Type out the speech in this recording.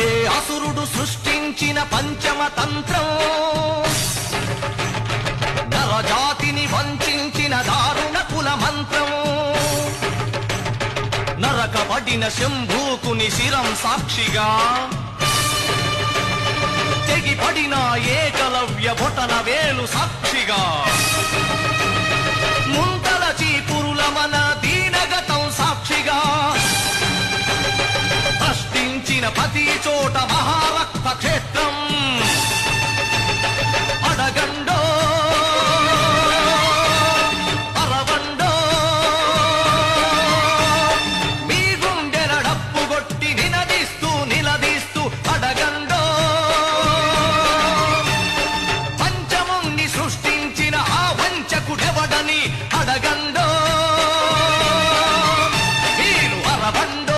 ఏ అసురుడు సృష్టించిన పంచమ తంత్రం, నరజాతిని వంచిన దారుణ కుల మంత్రం, నరకబడిన శంభూకుని శిరం సాక్షిగా, తెగిపడిన ఏకలవ్య బొటన వేలు సాక్షిగా, ముంతల చీపురుల మన దీనగతం సాక్షిగా, ప్రశ్నించిన ప్రతి చోట మహారక్త క్షేత్రం